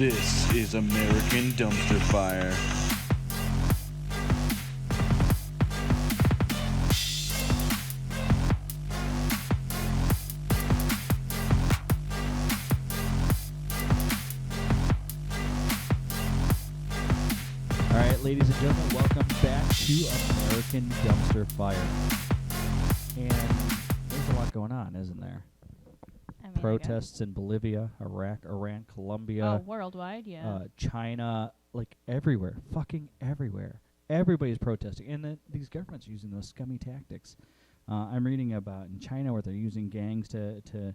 This is American Dumpster Fire. All right, ladies and gentlemen, welcome back to American Dumpster Fire. And there's a lot going on, isn't there? Protests in Bolivia, Iraq, Iran, Colombia. Oh, worldwide, yeah. China, like everywhere, fucking everywhere. Everybody's protesting. And these governments are using those scummy tactics. I'm reading about in China where they're using gangs to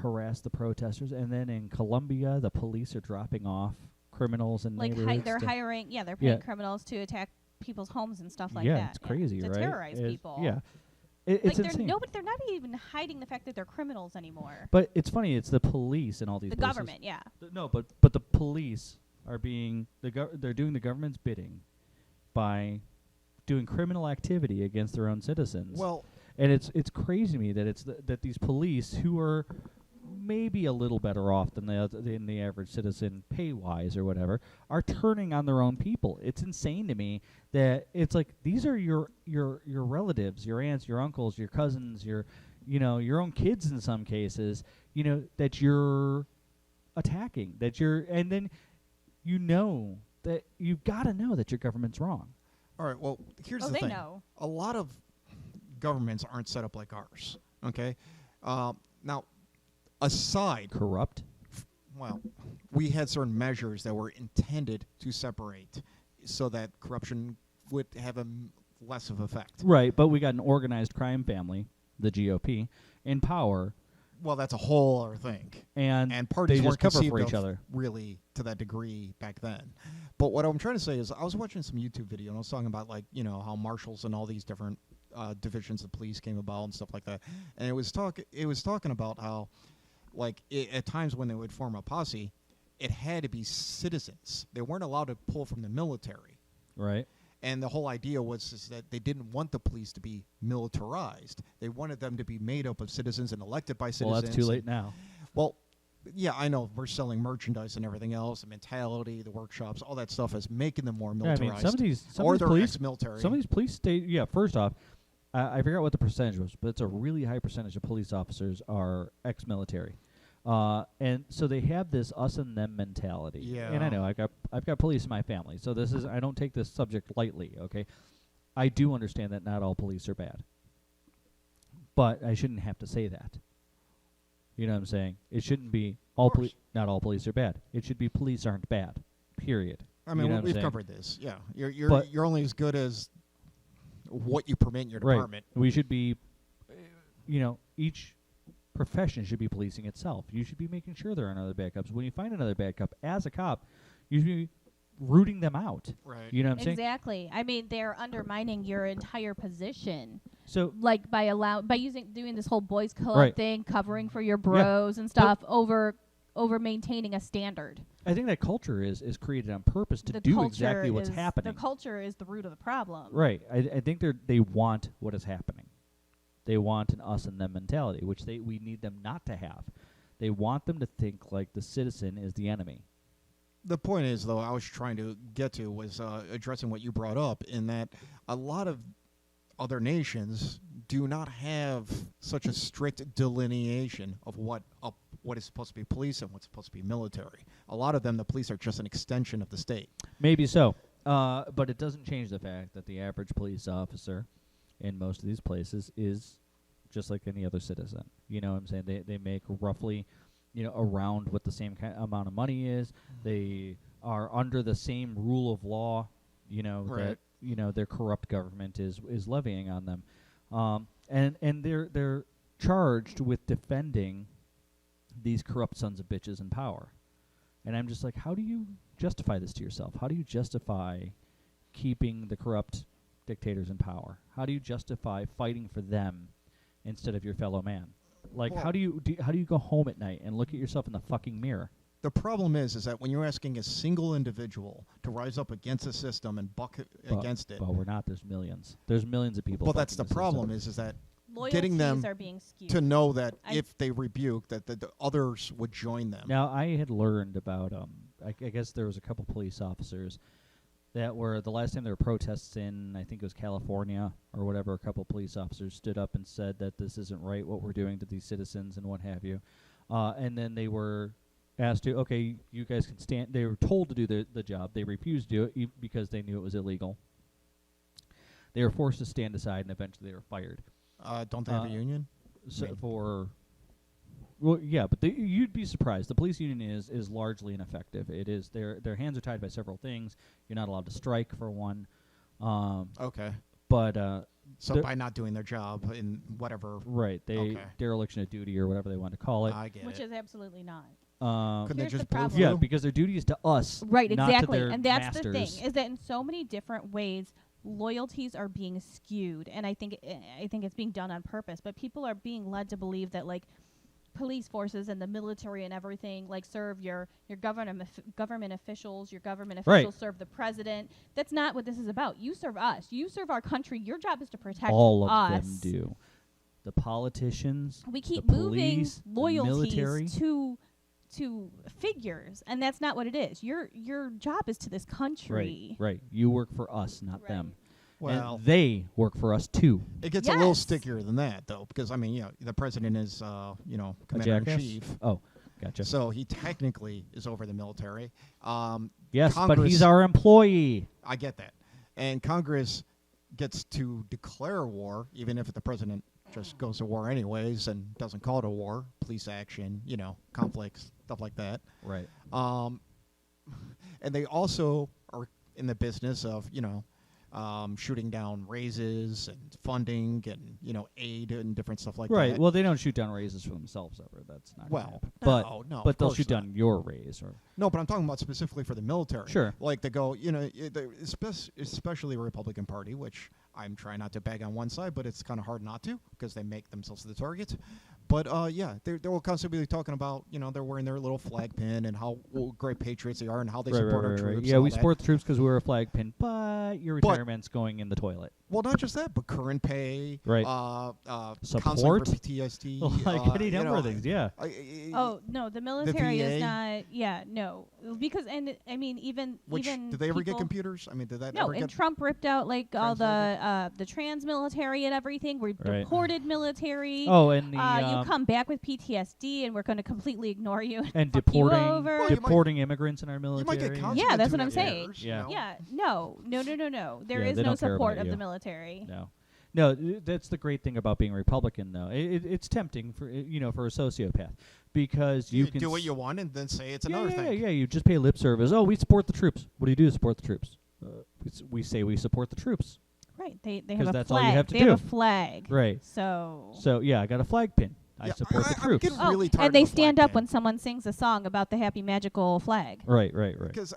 harass the protesters. And then in Colombia, the police are dropping off criminals in neighborhoods. They're hiring, they're paying criminals to attack people's homes and stuff like that. Yeah, it's crazy, to right? terrorize people. Yeah. It's insane. They're not even hiding the fact that they're criminals anymore. But it's funny. It's the police and all these. The places. government, yeah. No, but the police are being they're doing the government's bidding by doing criminal activity against their own citizens. Well, and it's crazy to me that that these police who are maybe a little better off than the average citizen pay wise or whatever are turning on their own people. It's insane to me that it's like these are your relatives, your aunts, your uncles, your cousins, your own kids in some cases, that you're attacking, and then that you've got to know that your government's wrong. All right, well, here's the thing. Know. A lot of governments aren't set up like ours, okay? Now, aside... Corrupt? Well, we had certain measures that were intended to separate so that corruption would have less of effect. Right, but we got an organized crime family, the GOP, in power. Well, that's a whole other thing. And parties they weren't just cover conceived for each of other. Really to that degree back then. But what I'm trying to say is I was watching some YouTube video and I was talking about how marshals and all these different divisions of police came about and stuff like that. And it was talking about how at times when they would form a posse, it had to be citizens. They weren't allowed to pull from the military. Right. And the whole idea was that they didn't want the police to be militarized. They wanted them to be made up of citizens and elected by citizens. Well, that's too late now. Well, yeah, I know. We're selling merchandise and everything else, the mentality, the workshops, all that stuff is making them more militarized. Yeah, I mean, some of these police, ex-military. Some of these police state. Yeah, first off, I forgot what the percentage was, but it's a really high percentage of police officers are ex-military. And so they have this us and them mentality. Yeah. And I know I've got police in my family, so I don't take this subject lightly, okay? I do understand that not all police are bad. But I shouldn't have to say that. You know what I'm saying? It shouldn't be not all police are bad. It should be police aren't bad. Period. I mean, we've covered this. Yeah. You're only as good as what you permit in your department. Right. We should be each profession should be policing itself. You should be making sure there are other bad cops. When you find another bad cop, as a cop, you should be rooting them out. Right. You know what I'm saying? Exactly. I mean, they're undermining your entire position. So, doing this whole boys club thing, covering for your bros and stuff over maintaining a standard. I think that culture is created on purpose to do exactly what's happening. The culture is the root of the problem. Right. I think they want what is happening. They want an us and them mentality, which we need them not to have. They want them to think like the citizen is the enemy. The point is, though, I was trying to get to was addressing what you brought up, in that a lot of other nations do not have such a strict delineation of what is supposed to be police and what's supposed to be military. A lot of them, the police are just an extension of the state. Maybe so. But it doesn't change the fact that the average police officer in most of these places is just like any other citizen. You know what I'm saying? They make roughly, around what the same amount of money is. They are under the same rule of law, Right. that their corrupt government is levying on them. And they're charged with defending these corrupt sons of bitches in power. And I'm just like, how do you justify this to yourself? How do you justify keeping the corrupt dictators in power? How do you justify fighting for them instead of your fellow man? Like, how do you go home at night and look at yourself in the fucking mirror? The problem is that when you're asking a single individual to rise up against the system and buck against it. Well, we're not. There's millions. There's millions of people. Well, that's the problem is that getting them Loyalties are being skewed. to know that I- if they rebuke, that the others would join them. Now, I had learned about, I guess there was a couple police officers that were, the last time there were protests in, I think it was California or whatever, a couple police officers stood up and said that this isn't right, what we're doing to these citizens and what have you. And then they were asked to, okay, you guys can stand, they were told to do the job. They refused to do it because they knew it was illegal. They were forced to stand aside, and eventually they were fired. Don't they have a union? So Maybe. Well, yeah, but you'd be surprised. The police union is largely ineffective. It is their hands are tied by several things. You're not allowed to strike, for one. Okay. But So by not doing their job in whatever. right, Okay. dereliction of duty or whatever they want to call it. I get Which it. is absolutely not. Couldn't they Here's just the blue problem. Yeah, flu? because their duty is to us, Right, not exactly. to their And that's masters. the thing, is that in so many different ways, loyalties are being skewed, and I think it's being done on purpose. But people are being led to believe that, like, police forces and the military and everything, like, serve your government officials. Your government Right. officials serve the president. That's not what this is about. You serve us. You serve our country. Your job is to protect All of us. them do. The politicians, We keep the moving police, the loyalties military. to figures, and that's not what it is. Your job is to this country. Right. You work for us, not Right. them. Well, And they work for us too. it gets a little Yes. stickier than that, though, because I mean, the president is, A commander in jackass? chief, Oh, gotcha. so he technically is over the military. Yes, but Congress- he's our employee. I get that, and Congress gets to declare war, even if the president just goes to war anyways and doesn't call it a war, police action, conflicts, stuff like that. Right. And they also are in the business of, shooting down raises and funding and, aid and different stuff like Right. that. Well, they don't shoot down raises for themselves ever. That's not gonna Well, happen. no, But of they'll course shoot not. down your raise. Or No, but I'm talking about specifically for the military. Sure. Like they go, especially the Republican Party, which I'm trying not to bag on one side, but it's kind of hard not to because they make themselves the target. But they will constantly be talking about, they're wearing their little flag pin and how great patriots they are and how they support our troops. Yeah, and we all that. support the troops because we're a flag pin, but your retirement's going in the toilet. Well, not just that, but current pay, Right. counseling Support? for PTSD, Like any number of things, yeah. Oh no, the military VA? is not. Yeah, no, because I mean even did they ever get people- computers? I mean, did that No, ever and get? Trump ripped out like all the trans military and everything. We Right. deported military. Oh, and the you come back with PTSD, and we're going to completely ignore you and fuck you deporting over. Well, you deporting immigrants in our You military. might get counseling. Yeah, that's to what I'm get saying. years, Yeah. Yeah, no. There Yeah, is they no don't care support about of you. the military. No, that's the great thing about being Republican, though. It's tempting for for a sociopath because you can do what you want and then say it's yeah, another yeah, thing. Yeah, you just pay lip service. Oh, we support the troops. What do you do to support the troops? We say we support the troops. Right. They 'Cause have a that's all flag. you have to they do. have a flag. Right. So. So yeah, I got a flag pin. I Yeah, support the I'm troops. getting really tired and they of the flag stand up pin. when someone sings a song about the happy magical flag. Right. Because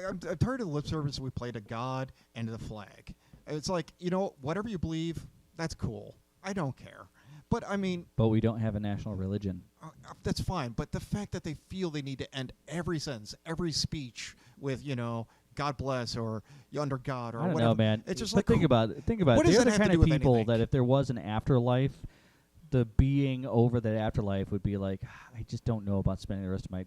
I'm tired of the lip service we play to God and to the flag. It's like, whatever you believe, that's cool. I don't care. But, I mean, But we don't have a national religion. that's fine. But the fact that they feel they need to end every sentence, every speech with, God bless or you under God or I don't whatever. know, man. It's just but like, think about it. what does They're that the have to kind do of with people anything? that if there was an afterlife, the being over that afterlife would be like, I just don't know about spending the rest of my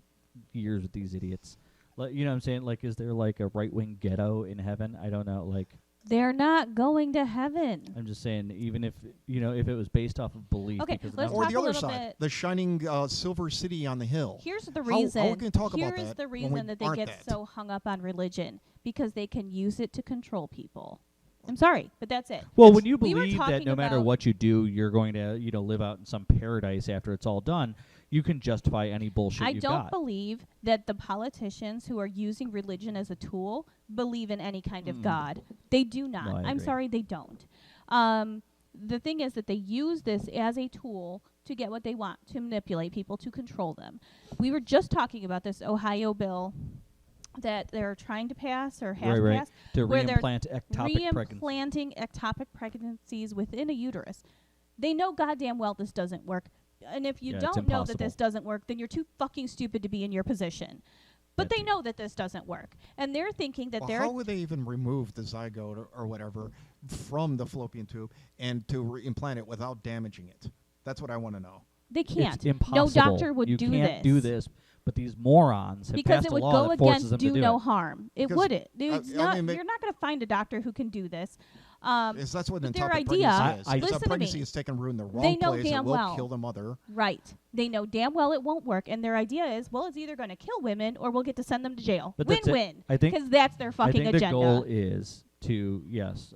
years with these idiots. You know what I'm saying? Like, is there like a right-wing ghetto in heaven? I don't know. Like, They're not going to heaven. I'm just saying, even if if it was based off of belief. Okay, because let's now- or talk the a other little side, bit- the shining silver city on the hill. Here's the How reason. we can talk about Here's that the when we reason that they aren't get that? so hung up on religion, because they can use it to control people. I'm sorry, but that's it. Well, when you we were believe that talking no matter about- what you do, you're going to live out in some paradise after it's all done, you can justify any bullshit I you've don't got. believe that the politicians who are using religion as a tool believe in any kind of God. They do not. No, I I'm agree. sorry, they don't. The thing is that they use this as a tool to get what they want, to manipulate people, to control them. We were just talking about this Ohio bill that they're trying to pass or has Right. passed, To where they're reimplant ectopic pregnancy. reimplanting ectopic pregnancies within a uterus. They know goddamn well this doesn't work. And if you Yeah, it's don't know that impossible. this doesn't work, then you're too fucking stupid to be in your position. But Yeah, they know that this doesn't work. And they're thinking that Well, they're how would they even remove the zygote or whatever from the fallopian tube and to implant it without damaging it? That's what I want to know. They can't. It's impossible. No doctor would you do can't this. do this, but these morons have Because passed it a would law go that forces against them to do do no it. harm. It Because, wouldn't. It's I not. mean, You're not going to find a doctor who can do this. Is that's what but an their ectopic idea- pregnancy is? I- If listen a to pregnancy me. is taken root in the wrong They know place, it damn will well. kill the mother. Right. They know damn well it won't work, and their idea is, well, it's either going to kill women or we'll get to send them to jail. But that's it. Win-win. I think Because that's their I fucking think agenda. the goal is to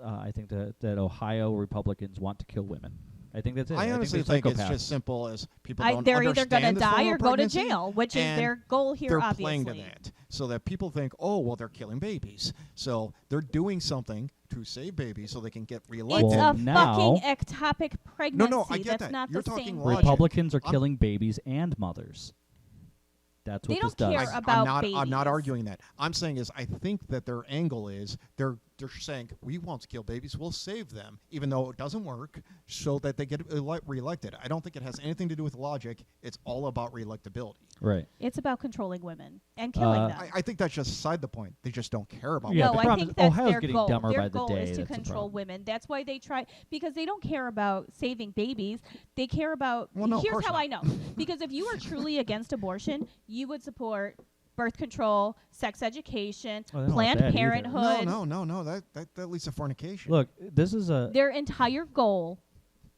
I think that Ohio Republicans want to kill women. I think that's it. I honestly think it's psychopaths. just simple as people don't They're either understand going to this form die of or go to pregnancy, jail, which is and their goal here, they're obviously. playing to that, so that people think, oh, well, they're killing babies, so they're doing something to save babies so they can get reelected. It's Well, a now- fucking ectopic pregnancy. No, I get That's that. not You're the talking same logic. thing. Republicans are I'm- killing babies and mothers. That's what They this don't does. care about I'm not babies. arguing that. I'm saying is I think that their angle is they're saying we won't kill babies, we'll save them, even though it doesn't work, so that they get reelected. I don't think it has anything to do with logic. It's all about reelectability. Right. It's about controlling women and killing them. I think that's just beside the point. They just don't care about Yeah, no, the I problem think is that's Ohio's their getting goal. dumber Their by the goal day, is to that's the control problem. women. That's why they try, because they don't care about saving babies. They care about. Well, no, of here's course how not. I know. Because if you are truly against abortion, you would support birth control, sex education, Oh, they don't want Planned that either. Parenthood. No. That leads to fornication. Look, this is a Their entire goal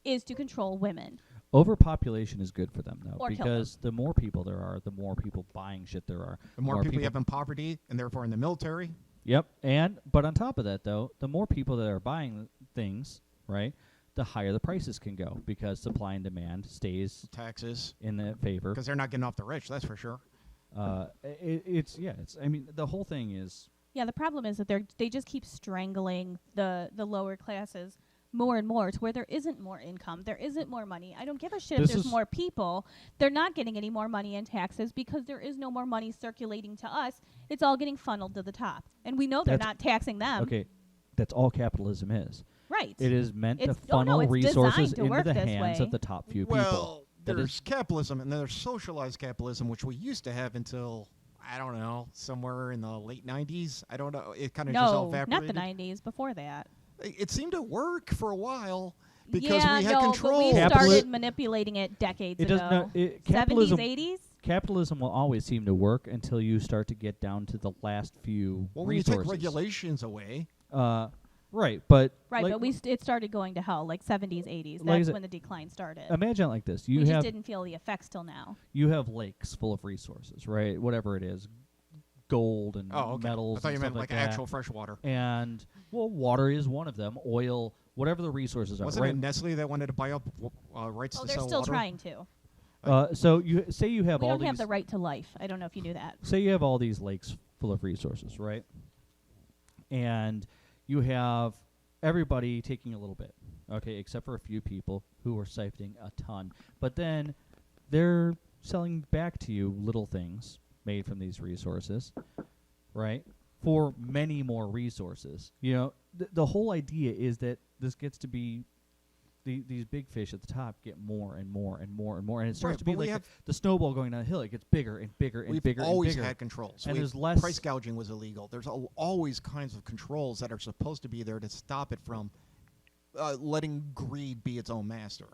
is to control women. overpopulation is good for them though, Or kill because the more people there are, the more people buying shit there are. the more people you have in poverty and therefore in the military. Yep, but on top of that though, the more people that are buying things, right, the higher the prices can go because supply and demand stays Taxes, in their favor. because they're not getting off the rich, that's for sure. I mean, the whole thing is Yeah, the problem is that they just keep strangling the lower classes more and more to where there isn't more income, there isn't more money. I don't give a shit This if there's is- more people. They're not getting any more money in taxes because there is no more money circulating to us. It's all getting funneled to the top. And we know they're That's- not taxing them. okay. That's all capitalism is. Right. It is meant to It's- funnel it's resources designed to into work the this hands way. of the top few people. Well, That there's is- capitalism, and then there's socialized capitalism, which we used to have until, I don't know, somewhere in the late 90s. I don't know. It kind of just all No, not evaporated. the 90s, before that. It seemed to work for a while because yeah, we had no, control. but we Capitali- started manipulating it decades It does ago. not. 70s, Capitalism. 80s? Capitalism will always seem to work until you start to get down to the last few Well, when you resources. take regulations away, Right, but Right, like, but it started going to hell, like 70s, 80s. Like I That's said, when the decline started. imagine it like this: we you just have didn't feel the effects till now. you have lakes full of resources, right? Whatever it is, gold and oh, okay. metals. I thought and you stuff meant like that. actual fresh water. And well, water is one of them. Oil, whatever the resources are. Wasn't right? it Nestle that wanted to buy up rights Oh, to they're sell still water? trying to. So you say you have We all don't these. have the right to life. I don't know if you knew that. Say you have all these lakes full of resources, right? And you have everybody taking a little bit, okay, except for a few people who are siphoning a ton. But then they're selling back to you little things made from these resources, right? For many more resources. You know, the whole idea is that this gets to be these big fish at the top get more and more and more and more, and it starts Right, to be but we like have- the snowball going down the hill. It gets bigger and bigger and We've bigger always and bigger. had controls. And We've- there's less price gouging was illegal. There's always kinds of controls that are supposed to be there to stop it from letting greed be its own master.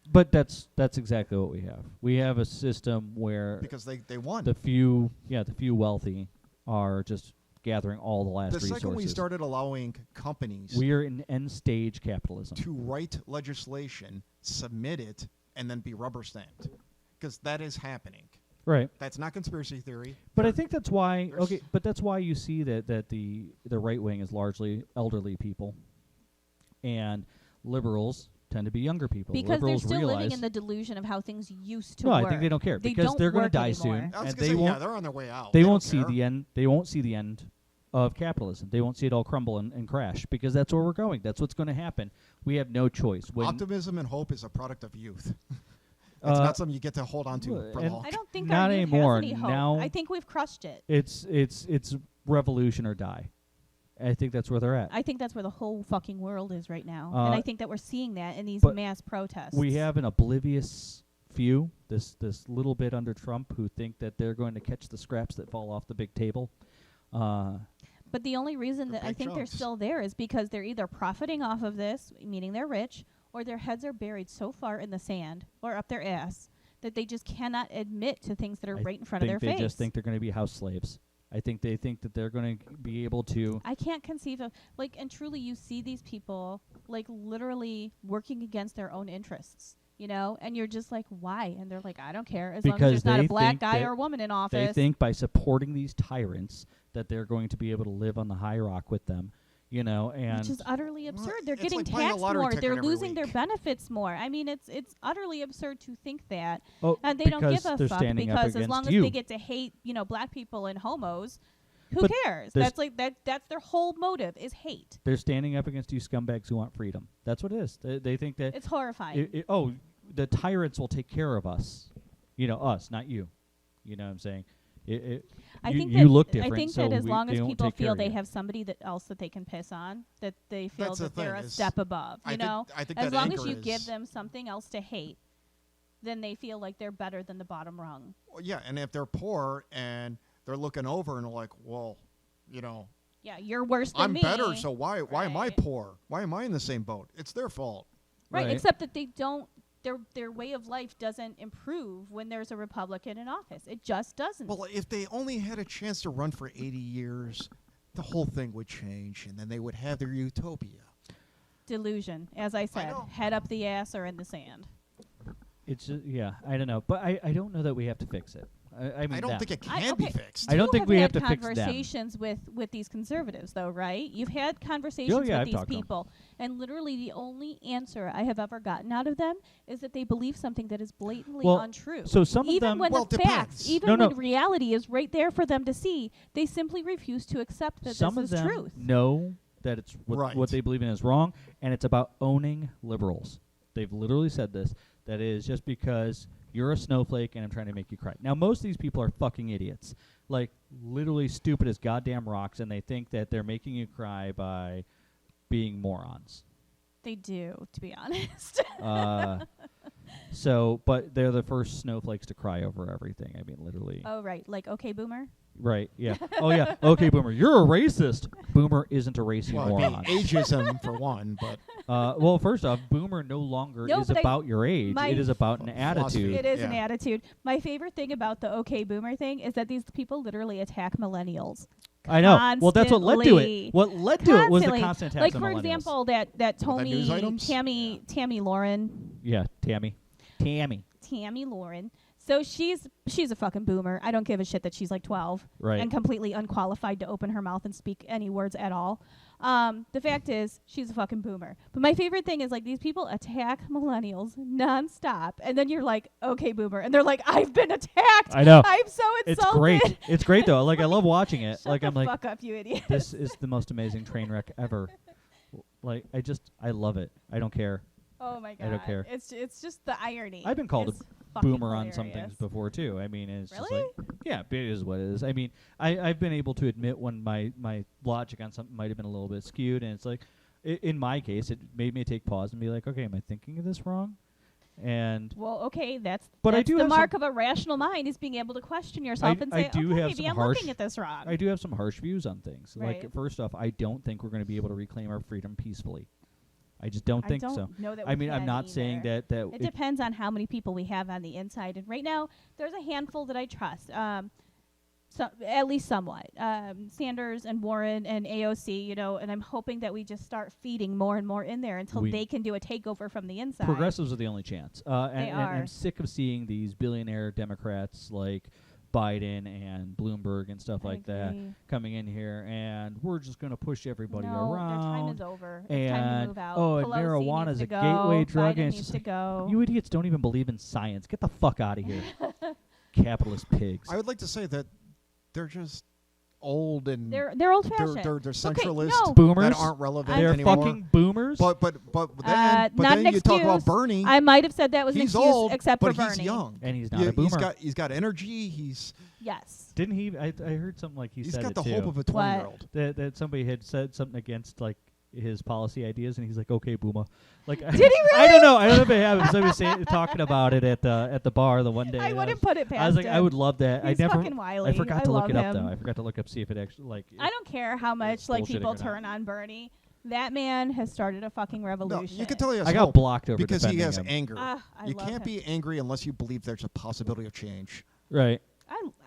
But that's exactly what we have. We have a system where Because they won. the few wealthy are just gathering all the last The resources. second we started allowing companies We are in end stage capitalism. to write legislation, submit it, and then be rubber stamped, because that is happening. Right. That's not conspiracy theory. But I think that's why there's- okay, but that's why you see that the right wing is largely elderly people and liberals tend to be younger people. Because they're liberals still realize living in the delusion of how things used to No, work. I think they don't care They because don't they're going to work die anymore. soon I was and gonna they say, won't yeah, they're on their way out. they don't won't see care. the end. They won't see the end of capitalism. They won't see it all crumble and crash because that's where we're going. That's what's going to happen. We have no choice. When Optimism and hope is a product of youth. It's not something you get to hold on to well, for and long. I don't think Not our youth anymore. has any hope. Now- I think we've crushed it. it's revolution or die. I think that's where they're at. I think that's where the whole fucking world is right now. Uh, and I think that we're seeing that in these but mass protests. We have an oblivious few, this little bit under Trump, who think that they're going to catch the scraps that fall off the big table. But But the only reason They're that I big think they're chunks. still there is because they're either profiting off of this, meaning they're rich, or their heads are buried so far in the sand or up their ass that they just cannot admit to things that are right in front of their they face. just think they're going to be house slaves. I think they think that they're going to be able to. I can't conceive of, like, and truly you see these people, like, literally working against their own interests, you know? And you're just like, why? And they're like, I don't care, as long as Because there's not a they black think guy that or woman in They office. think by supporting these tyrants that they're going to be able to live on the high rock with them, you know, and Which is utterly Well, absurd. They're it's getting like buying a taxed lottery more. ticket They're every losing their week. benefits more. I mean, it's utterly absurd to think that. oh, And they don't give because a they're fuck standing up because as against long you. as they get to hate, you know, black people and homos, who But cares? there's- That's like that's their whole motive is hate. They're standing up against you scumbags who want freedom. That's what it is. They think that It's horrifying. the tyrants will take care of us. You know, us, not you. You know what I'm saying? I you, think you that look I different, think so that as we- long they as won't people take care feel of they you. have somebody that else that they can piss on, that they feel That's the that they're thing a is, step above. You know, I think as that long as anchor you give is- them something else to hate, then they feel like they're better than the bottom rung. Well, yeah, and if they're poor and they're looking over and they're like, well, you know, Yeah, you're worse than I'm me. better, so why am I Right. poor? Why am I in the same boat? It's their fault. Right, Right. except that they don't. Their way of life doesn't improve when there's a Republican in office. It just doesn't. Well, if they only had a chance to run for 80 years, the whole thing would change, and then they would have their utopia. Delusion, as I said, know. head up the ass or in the sand. It's just, yeah, I don't know, but I don't know that we have to fix it. I mean, I don't them. think it I- can be okay. fixed. I don't You think we have to had fix them. conversations with these conservatives, though, right? You've had conversations Oh, yeah, with I've these talked to 'em. people, and literally the only answer I have ever gotten out of them is that they believe something that is blatantly Well, untrue. So some of Even them, when Well, the it facts, depends. even No, when no. reality is right there for them to see, they simply refuse to accept that some this of is them truth. know that it's what Right. they believe in is wrong, and it's about owning liberals. They've literally said this. That is just because you're a snowflake and I'm trying to make you cry. Now, most of these people are fucking idiots. Like, literally stupid as goddamn rocks, and they think that they're making you cry by being morons. They do, to be honest. But they're the first snowflakes to cry over everything. I mean, literally. Oh, right. Like, okay, boomer? Right, yeah. Oh, yeah. Okay, Boomer, you're a racist. Boomer isn't a racist Well, moron. it'd be ageism for one, but Well, first off, Boomer no longer No, is but about your age. my It is about an philosophy. attitude. It is an Yeah. attitude. My favorite thing about the okay boomer thing is that these people literally attack millennials. I know. Well, that's what led to Constantly. it. What led to it was the Constantly. constant attacks Like, on for millennials. example, that news items? Tammy Lauren. Yeah, Tammy. Tammy Lauren. So she's a fucking boomer. I don't give a shit that she's like 12 Right. and completely unqualified to open her mouth and speak any words at all. The fact is, she's a fucking boomer. But my favorite thing is, like, these people attack millennials nonstop, and then you're like, okay, boomer, and they're like, I've been attacked. I know. I'm so It's insulted. great. It's great though. Like, I love watching it. Shut Like, the I'm like, fuck up, you idiot. this is the most amazing train wreck ever. Like, I love it. I don't care. Oh my god. I don't care. It's just the irony. I've been called It's a fucking boomer on some hilarious. things before too. I mean, it's just Really? like, yeah, it is what it is. I mean, I've been able to admit when my logic on something might have been a little bit skewed, and it's like, in my case, it made me take pause and be like, okay, am I thinking of this wrong? And Well, okay, that's But I that's do the have mark of a rational mind is being able to question yourself and I say, do okay, have maybe some I'm harsh- looking at this wrong. I do have some harsh views on things. Right. Like, first off, I don't think we're going to be able to reclaim our freedom peacefully. I just don't think I so. don't know that I we mean, I'm can not saying either. that It depends on how many people we have on the inside. And right now, there's a handful that I trust. So at least somewhat. Sanders and Warren and AOC, you know, and I'm hoping that we just start feeding more and more in there until We- they can do a takeover from the inside. progressives are the only chance. And, They and I'm are. sick of seeing these billionaire Democrats like Biden and Bloomberg and stuff I like that agree. coming in here, and we're just going to push everybody No, around. their time is over. It's time to And, move out. oh, and Pelosi marijuana needs is to a go. gateway drug, Biden and it's needs just to like, go. you idiots don't even believe in science. Get the fuck out of here. Capitalist pigs. I would like to say that they're just old and They're old fashioned. they're centralist no. Boomers. that aren't relevant They're anymore. fucking boomers. But then not then an you talk about excuse. Bernie. I might have said that was an He's excuse, old, except but for he's Bernie. young. and he's not a boomer. He's got energy. He's Yes. Didn't he? I heard something like he said got it the too. hope of a 20-year-old. That somebody had said something against like his policy ideas, and he's like, "Okay, Booma." Like, Did he really? I don't know. I don't know if it happened. Somebody was talking about it at the bar the one day. I wouldn't put it past I was like, him. I would love that. He's I never. fucking wily. I forgot I to look love it up him. though. I forgot to look up see if it actually like. I don't care how much like bullshitting people or not. turn on Bernie. That man has started a fucking No, revolution. you can tell he has I got hope blocked over because he defending has him. anger. I You love can't him. be angry unless you believe there's a possibility of change. Right.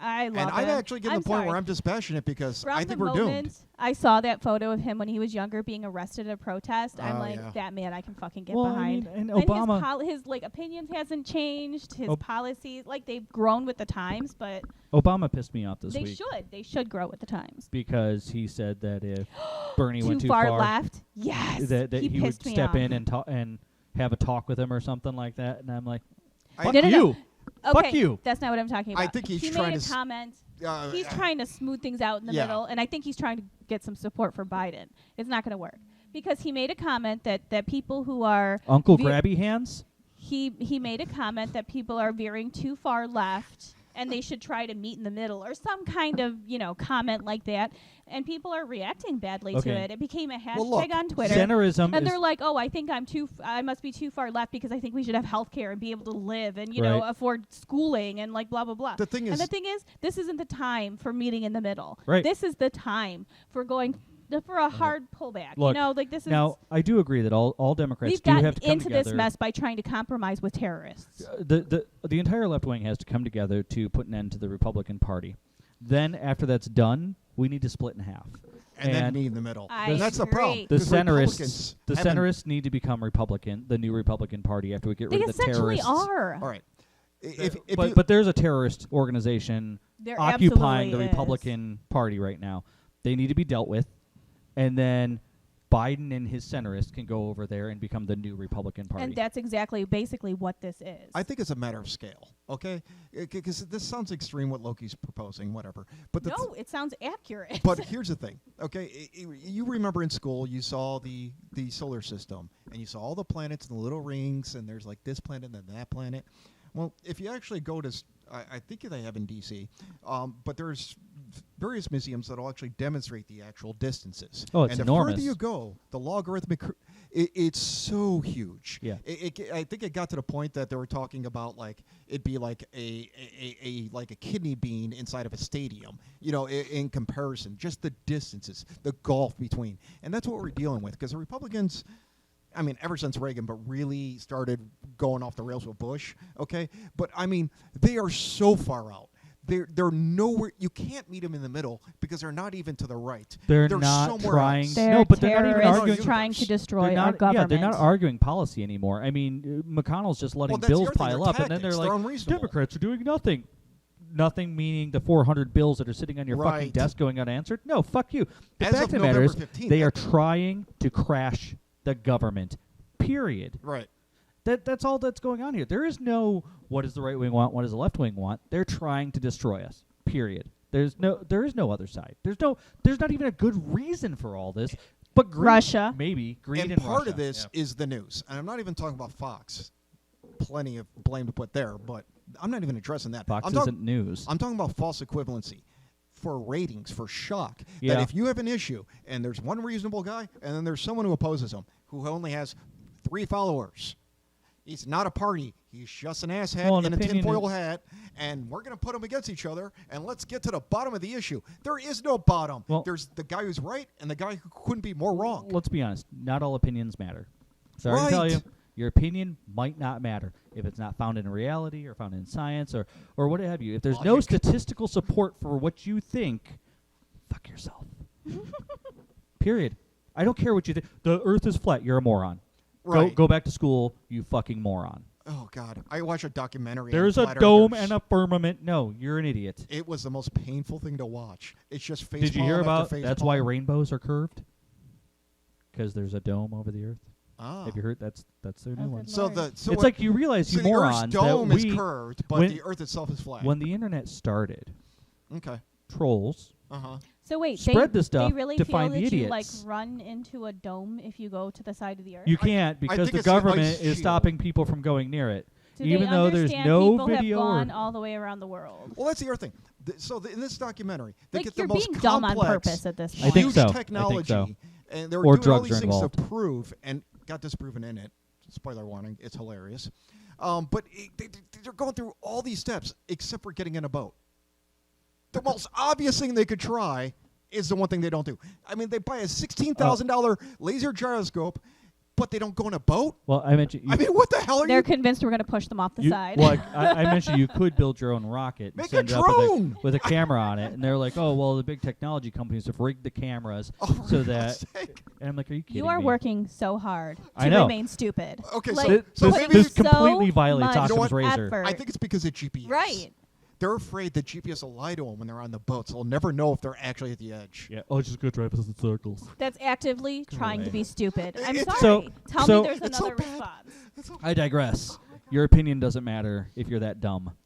I love And I'm him. actually getting to the point where I'm dispassionate because From I think the we're moment doomed. I saw that photo of him when he was younger being arrested at a protest, I'm Oh, like, yeah. that man I can fucking get Well, I behind. mean, and And Obama. his like opinions hasn't changed. His Ob- policies, like they've grown with the times, but Obama pissed me off this they week should. They should grow with the times. because he said that if Bernie went too far far, left. Yes. that he he would pissed me step off. in and have a talk with him or something like that. And I'm like, I- fuck No, no, you. no. Okay, Fuck you. That's not what I'm talking about. I think he's he trying made a to comment. Uh, He's trying to smooth things out in the Yeah. middle, and I think he's trying to get some support for Biden. It's not going to work because he made a comment that people who are Uncle ve- Grabby Hands. he made a comment that people are veering too far left and they should try to meet in the middle or some kind of comment like that, and people are reacting badly to Okay. it. It became a hashtag Well, look, on Twitter. Centerism And is they're like, "Oh, I think I must be too far left because I think we should have health care and be able to live and you know Right. afford schooling and like blah blah blah." The thing and is, the thing is, this isn't the time for meeting in the middle. Right. This is the time for going for a hard pullback. Look, like this is. now. I do agree that all Democrats We've do gotten have to come into together. this mess by trying to compromise with terrorists. The entire left wing has to come together to put an end to the Republican Party. Then after that's done, we need to split in half. and then me in the middle. I And that's the agree. problem. The 'cause centrists, Republicans haven't- need to become Republican, the new Republican Party after we get They rid of the essentially terrorists. are. All right. If you, But there's a terrorist organization There occupying the absolutely is. Republican Party right now. They need to be dealt with, and then Biden and his centrists can go over there and become the new Republican Party. And that's basically what this is. I think it's a matter of scale, okay? Because this sounds extreme what Loki's proposing, whatever. But no, it sounds accurate. But here's the thing, okay? You remember in school you saw the solar system, and you saw all the planets and the little rings, and there's like this planet and that planet. Well, if you actually go to, I think they have in D.C., but there's various museums that will actually demonstrate the actual distances. Oh, it's and the enormous. further you go, the logarithmic, it's so huge. Yeah. I think it got to the point that they were talking about like it'd be like a kidney bean inside of a stadium, in comparison, just the distances, the gulf between, and that's what we're dealing with because the Republicans. I mean, ever since Reagan, but really started going off the rails with Bush, okay? But, I mean, they are so far out. They're nowhere. You can't meet them in the middle because they're not even to the right. They're They're not somewhere trying. else. They're No, but they're not even terrorists arguing. trying to They're destroy They're our not, government. yeah, they're not arguing policy anymore. I mean, McConnell's just letting Well, that's the bills other thing, pile they're up, and then they're tactics. like, They're unreasonable. Democrats are doing nothing. Nothing meaning the 400 bills that are sitting on your fucking Right. desk going unanswered. No, fuck you. The As fact of of the matter is, November 15th, they are trying to crash the government. Period. Right. That's all that's going on here. There is no what does the right wing want, what does the left wing want. They're trying to destroy us. Period. There is no other side. There's not even a good reason for all this. But greed, Russia. maybe greed And in part Russia. of this is the news. And I'm not even talking about Fox. Plenty of blame to put there, but I'm not even addressing that. Fox I'm isn't news. I'm talking about false equivalency for ratings, for shock. Yeah. That if you have an issue and there's one reasonable guy and then there's someone who opposes him who only has 3 followers, he's not a party. He's just an asshat Well, an in a opinion tinfoil is- hat, and we're going to put them against each other, and let's get to the bottom of the issue. There is no bottom. Well- There's the guy who's right and the guy who couldn't be more wrong. Let's be honest. Not all opinions matter. Sorry to tell Right. you, your opinion might not matter if it's not founded in reality or founded in science or what have you. If there's no Logic. statistical support for what you think, fuck yourself. Period. I don't care what you think. The Earth is flat. You're a moron. Right. Go back to school, you fucking moron. Oh, God. I watched a documentary There's on a flat dome earthers. and a firmament. No, you're an idiot. It was the most painful thing to watch. It's just face Did you hear palm about after face that's why palm. rainbows are curved? Because there's a dome over the Earth. Ah. Have you heard? That's their new Oh, one. good So Lord. the so It's what- like you realize, so you the Earth's morons, dome that is we, curved, but when- the Earth itself is flat. when the internet started, Okay. trolls Uh-huh. So wait, spread this stuff they really to feel find that the you like idiots. run into a dome if you go to the side of the earth? You can't because think the it's an ice government is shield. stopping people from going near it. Do even they though there's understand no people video have or- gone all the way around the world? Well, that's the other thing. In this documentary, they Like get you're the most being dumb on complex, purpose at this I point. think huge so. I think technology, so. and they were Or doing all drugs these are things to involved. prove, and got disproven in it. Spoiler warning, it's hilarious. But they're going through all these steps except for getting in a boat. The most obvious thing they could try is the one thing they don't do. I mean, they buy a $16,000 laser gyroscope, but they don't go in a boat? Well, I mentioned. I mean, what the hell are They're you... convinced we're going to push them off the side. Well, I mentioned you could build your own rocket. And Make a send it up drone! with a camera on it, and they're like, "Oh, well, the big technology companies have rigged the cameras Oh, so for that." God's sake. And I'm like, "Are you kidding You are me?" working so hard to I know. remain stupid. Okay, Like, so This, maybe this so completely violates much Occam's razor. effort. I think it's because of GPS. Right. They're afraid that GPS will lie to them when they're on the boat, so they'll never know if they're actually at the edge. Yeah. Oh, just go drive us in circles. That's actively trying away. to be stupid. I'm It's- sorry. So- Tell so- me there's It's so another bad. response. I digress. Your opinion doesn't matter if you're that dumb.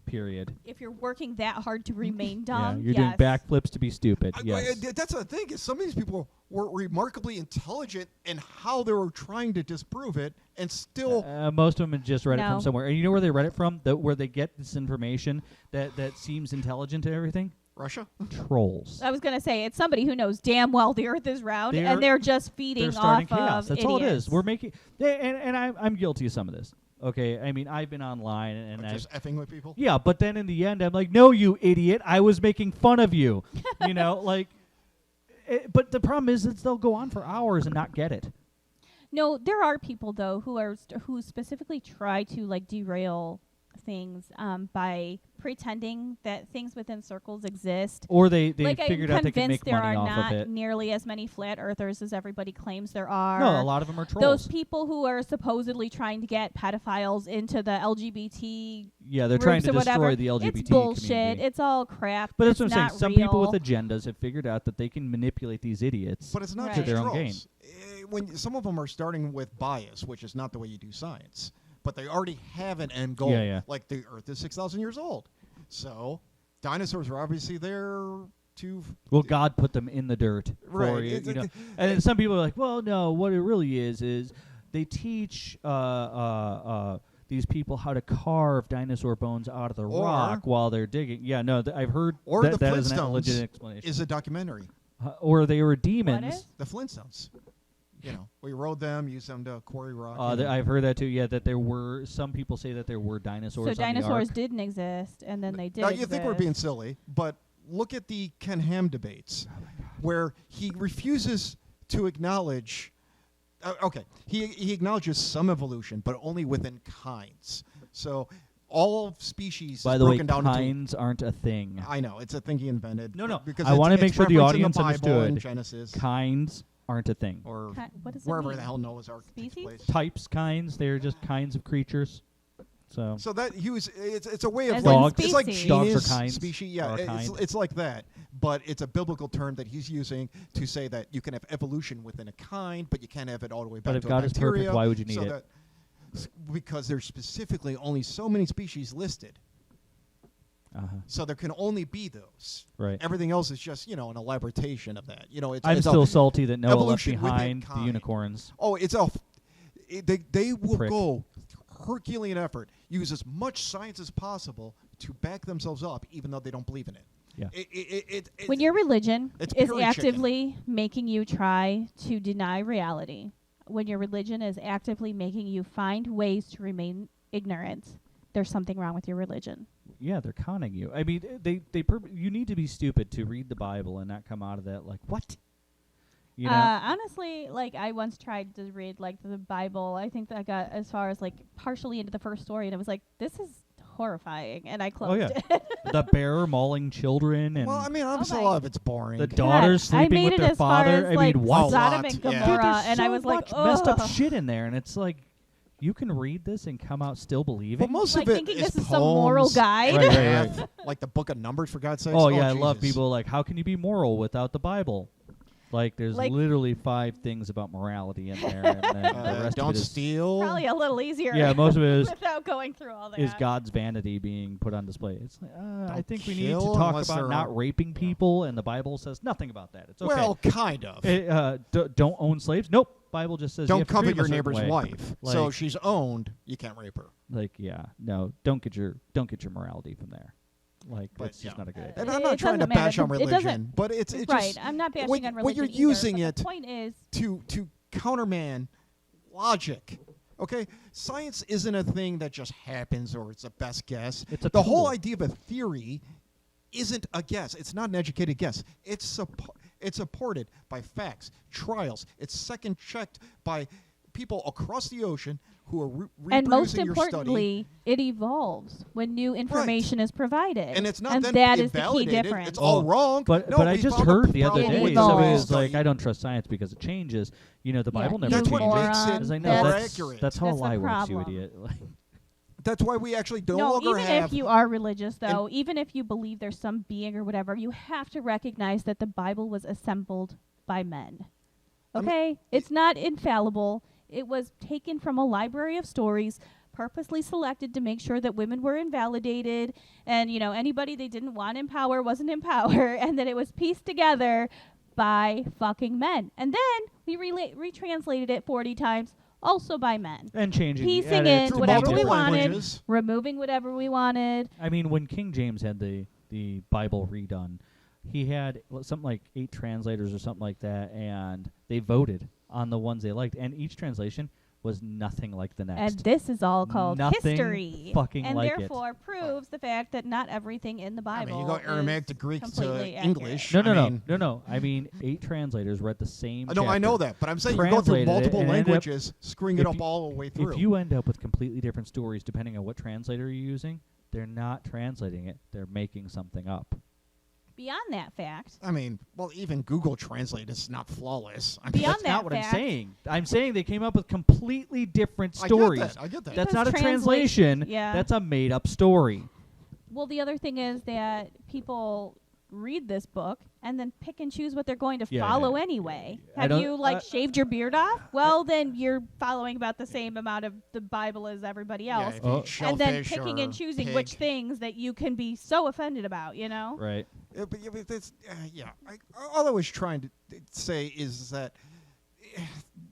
Period. If you're working that hard to remain Yeah, dumb, you're yes. doing backflips to be stupid. Yes. That's the thing, is some of these people were remarkably intelligent in how they were trying to disprove it, and still... Most of them just read it No. from somewhere. And you know where they read it from? Where they get this information that seems intelligent and everything? Russia? Trolls. I was going to say, it's somebody who knows damn well the earth is round, They're- and they're just feeding They're starting off chaos. of That's idiots. all it is. We're making... And I'm guilty of some of this. Okay? I mean, I've been online and I've... Just effing with people? Yeah, but then in the end, I'm like, no, you idiot. I was making fun of you. You know, like... but the problem is they'll go on for hours and not get it. No, there are people though who specifically try to like derail things by pretending that things within circles exist. Or they like figured I'm out they can convinced make there money are off not of it. nearly as many flat earthers as everybody claims there are. No, a lot of them are trolls. Those people who are supposedly trying to get pedophiles into the LGBT Yeah, they're trying groups to or whatever. destroy the LGBT It's bullshit. community. It's all crap. But that's it's what I'm saying. not Some real. people with agendas have figured out that they can manipulate these idiots. But it's not Right. just To their own trolls. When some of them are starting with bias, which is not the way you do science, but they already have an end goal. Yeah. Like the Earth is 6,000 years old. So dinosaurs were obviously there to... Well, God put them in the dirt for Right. you, It's you know. like- And then some people are like, well, no, what it really is they teach these people how to carve dinosaur bones out of the Or- rock while they're digging. Yeah, no, I've heard Or that, the that is an Flintstones legit explanation. is a documentary. Or they were What demons. is? The Flintstones. You know, we rode them, used them to quarry rock. I've heard that too. Yeah, that there were some people say that there were dinosaurs. So on dinosaurs the ark. didn't exist, and then they did. Now, you think we're being exist. silly, but look at the Ken Ham debates, where he refuses to acknowledge... okay, he acknowledges some evolution, but only within kinds. So all species By is the way, broken down into... kinds aren't a thing. I know, it's a thing he invented. No. Because I want to it's make sure the referencing audience Bible understood. and Genesis, Kinds aren't a thing. or What does it wherever mean? the hell Noah's Ark takes Species? place. Types, kinds, they're just kinds of creatures. So So that it's a way of As like Dogs. it's like species. Dogs are genus, kinds, species. Yeah, or a kind. it's like that, but it's a biblical term that he's using to say that you can have evolution within a kind, but you can't have it all the way back But if to God a is bacteria. perfect, why would you need so it? That, because there's specifically only so many species listed, so there can only be those. right. Everything else is just an elaboration of that. I'm it's still a, salty that Noah left evolution within behind the kind. unicorns. Oh, they will Prick. go Herculean effort, use as much science as possible to back themselves up, even though they don't believe in it. Yeah. When your religion It's is purely actively making you try to deny reality, when your religion is actively making you find ways to remain ignorant, there's something wrong with your religion. Yeah, they're conning you. I mean, you need to be stupid to read the Bible and not come out of that like, what? You know? Honestly, like I once tried to read like the Bible. I think that I got as far as like partially into the first story, and I was like, "This is horrifying," and I closed yeah. it. The bear mauling children and Well, I mean, obviously my- a lot of it's boring. the God, daughters I sleeping made with it their as far father. as, I like, mean, wow. Sodom lot, and yeah. Gomorrah, Dude, and so I was like, much messed up ugh. shit in there, and it's like, you can read this and come out still believing. but most Like of it thinking is this is some moral poems, guide. Right, right, math, right. like the Book of Numbers, for God's sake. Oh yeah, I love Jesus. people like, how can you be moral without the Bible? Like, there's Like- literally 5 things about morality in there, and then the rest don't of it is steal. Probably a little easier. Yeah, most of it is- without going through all that. is God's vanity being put on display. It's like, I Don't think we need to kill talk unless about they're not all- raping people, and the Bible says nothing about that. It's okay. Well, kind of. Don't own slaves. Nope. Bible just says you Don't have to treat covet them your a certain neighbor's way. wife. So Like- she's owned. You can't rape her. Like, yeah, no, don't get your morality from there. Like, But, it's just yeah. not a good idea. And I'm It not trying to doesn't matter. bash on It doesn't- religion, but it's right. just I'm not bashing when, on religion when you're either, using but it the point is, to counterman logic. Okay, science isn't a thing that just happens or it's a best guess. It's a the whole tool. idea of a theory isn't a guess. It's not an educated guess. It's supported by facts, trials. It's second checked by people across the ocean who are and most reproducing your study. importantly, it evolves when new information is provided. And it's not and then that is the key invalidated. difference. It's all wrong. But No, but I we just found a heard the other problem It day with somebody evolves. was like, study. I don't trust science because it changes. You know, the Yeah, Bible never That's changes. what makes moron. it As I know, That's- more that's accurate. that's how a That's the lie works, you problem. idiot. Like, That's why we actually no No, longer even have. if you are religious, though, even if you believe there's some being or whatever, you have to recognize that the Bible was assembled by men. I mean, Okay? It's not infallible. It was taken from a library of stories, purposely selected to make sure that women were invalidated, and, you know, anybody they didn't want in power wasn't in power, and that it was pieced together by fucking men. And then we retranslated it 40 times, also by men. and changing Piecing added in through whatever we multiple wanted, languages. removing whatever we wanted. I mean, when King James had the Bible redone, he had something like 8 translators or something like that, and they voted on the ones they liked, and each translation was nothing like the next. And this is all called Nothing history. fucking and like it. therefore proves the fact that not everything in the I Bible mean, you go Aramaic is to Greek to completely English. no, I mean, I mean, 8 translators read the same. No, I know chapter. that, but I'm saying you go through Translated it multiple and ended up- languages, screwing it if up you- all the way through. If you end up with completely different stories, depending on what translator you're using, they're not translating it; they're making something up. Beyond that fact, I mean, well, even Google Translate is not flawless. I mean, Beyond That's that not what fact- I'm saying. I'm saying they came up with completely different stories. I get that. That's Because not a translation- translation. yeah. That's a made-up story. well, the other thing is that people read this book and then pick and choose what they're going to Yeah, follow yeah. anyway. I Have don't- you shaved your beard off? Well, then you're following about the same amount of the Bible as everybody Yeah, else. if you Oh. eat And then shellfish picking or and choosing pig. which things that you can be so offended about, you know? Right. But that's, all I was trying to say is that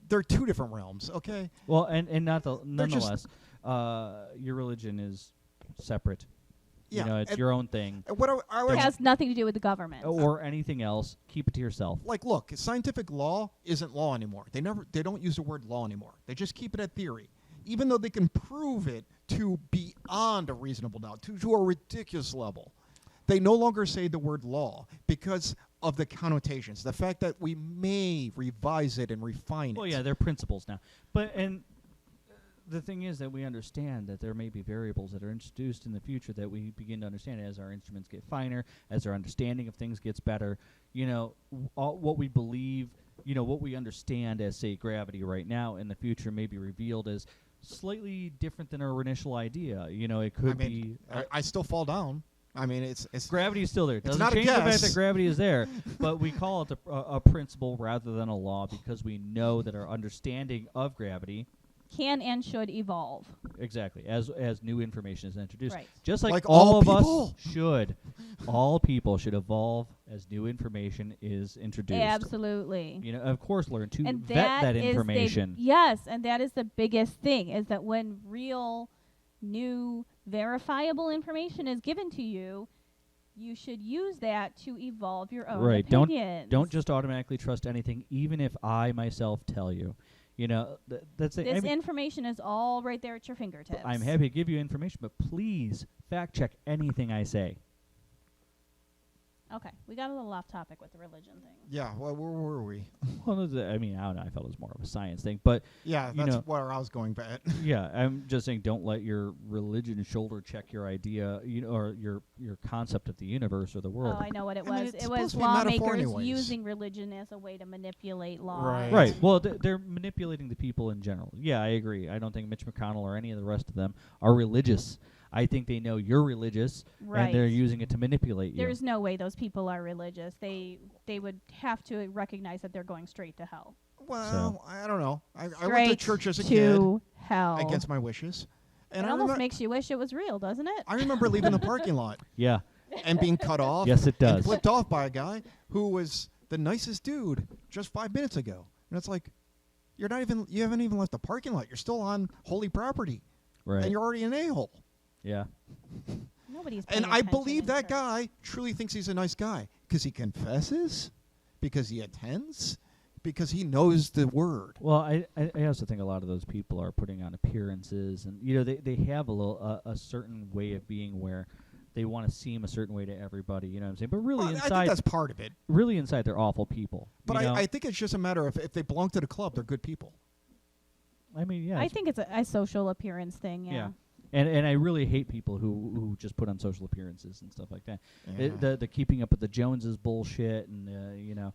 they're two different realms, okay? Well, and not the They're just- nonetheless, your religion is separate. Yeah, You know, it's and- your own thing. And what I It was has nothing to do with the government. Or anything else, keep it to yourself. like, look, scientific law isn't law anymore. They don't use the word law anymore. They just keep it at theory, even though they can prove it to beyond a reasonable doubt, to a ridiculous level. They no longer say the word law because of the connotations, the fact that we may revise it and refine it. Well, yeah, they're principles now. But the thing is that we understand that there may be variables that are introduced in the future that we begin to understand as our instruments get finer, as our understanding of things gets better. You know, what we believe, you know, what we understand as, say, gravity right now in the future may be revealed as slightly different than our initial idea. You know, it could I mean, be. I still fall down. I mean, it's Gravity is still there. It's Doesn't not a change the fact guess. that gravity is there, but we call it a principle rather than a law because we know that our understanding of gravity, Can and should evolve. exactly, as new information is introduced, Right. just like, Like all all of people. us should, all people should evolve as new information is introduced. Absolutely. You know, of course, learn to And vet that is information. yes, and that is the biggest thing, is that when real, new, verifiable information is given to you, you should use that to evolve your own Right. opinions. Don't just automatically trust anything, even if I myself tell you. You know, that's it. I This mean, information is all right there at your fingertips. I'm happy to give you information, but please fact check anything I say. Okay, we got a little off topic with the religion thing. yeah. Well, where were we? Well, I mean, I don't know. I felt it was more of a science thing, but Yeah, You that's know- where I was going back. yeah, I'm just saying, don't let your religion shoulder check your idea, you know, or your concept of the universe or the world. Oh, I know what it I mean, was. it's It supposed was to be a metaphor lawmakers anyways. using religion as a way to manipulate laws. Right. Right. Well, they're manipulating the people in general. Yeah, I agree. I don't think Mitch McConnell or any of the rest of them are religious. I think they know you're religious, Right. and they're using it to manipulate you. There's no way those people are religious. They would have to recognize that they're going straight to hell. Well, I don't know. I went to Straight church as a to hell. kid against my wishes, It and I, almost remember, makes you wish it was real, doesn't it? I remember leaving the parking lot Yeah. and being cut off. Yes, it And does. flipped off by a guy who was the nicest dude just 5 minutes ago, and it's like, you haven't even left the parking lot. You're still on holy property, Right. and you're already an a-hole. Yeah. Nobody's paying And I attention believe in that church. guy truly thinks he's a nice guy because he confesses, because he attends, because he knows the word. Well, I also think a lot of those people are putting on appearances, and they have a certain way of being where they want to seem a certain way to everybody. You know what I'm saying? But really Well, I think inside, that's part of it. really inside, they're awful people. But you know? I think it's just a matter of if they belong to the club, they're good people. I mean, yeah, I think it's a social appearance thing. yeah. And I really hate people who just put on social appearances and stuff like that. Yeah. The keeping up with the Joneses bullshit, and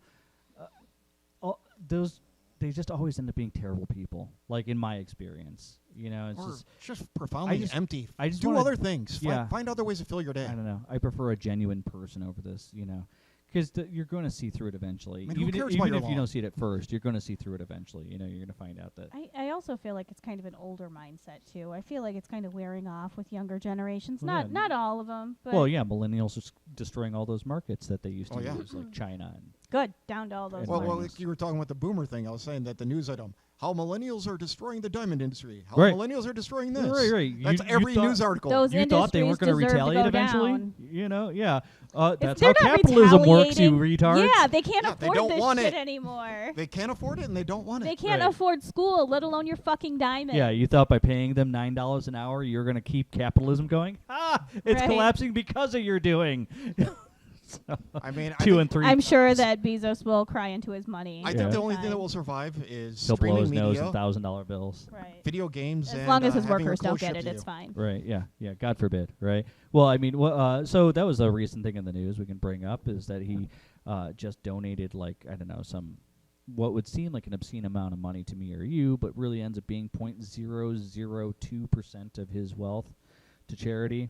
those they just always end up being terrible people. Like in my experience, it's Or just profoundly empty. I just do wanna- other things. yeah. Find other ways to fill your day. I don't know. I prefer a genuine person over this, because you're going to see through it eventually. I mean, who even cares even why if you're you long? don't see it at first, you're going to see through it eventually. You're going to find out that. I also feel like it's kind of an older mindset too. I feel like it's kind of wearing off with younger generations. Well, Not yeah. all of them, but Well, yeah, millennials are destroying all those markets that they used to Oh, yeah. use, like China. And good down to all those. Well, Well, markets. like you were talking with the boomer thing. I was saying that the news item, how millennials are destroying the diamond industry. How Right. millennials are destroying this. Right. That's You every thought- news article. Those you thought they weren't industries going to deserve to retaliate go eventually? down. Yeah. That's They're how not capitalism works, you retaliating. retards. Yeah, they can't Yeah, they afford don't this want shit it. anymore. They can't afford it and they don't want it. They can't Right. afford school, let alone your fucking diamond. Yeah, you thought by paying them $9 an hour, you're going to keep capitalism going? It's Right. collapsing because of your doing. So, I mean, 2 and 3. I'm sure that Bezos will cry into his money. I Yeah. think the only thing Fine. that will survive is he'll blow streaming his nose media, in $1,000 bills. Right. video games, As and long as his having your workers don't clothes get shipped it, to it's you. fine. Right, yeah, God forbid, right? Well, I mean, so that was a recent thing in the news we can bring up is that he just donated, like, I don't know, what would seem like an obscene amount of money to me or you, but really ends up being 0.002% of his wealth to charity,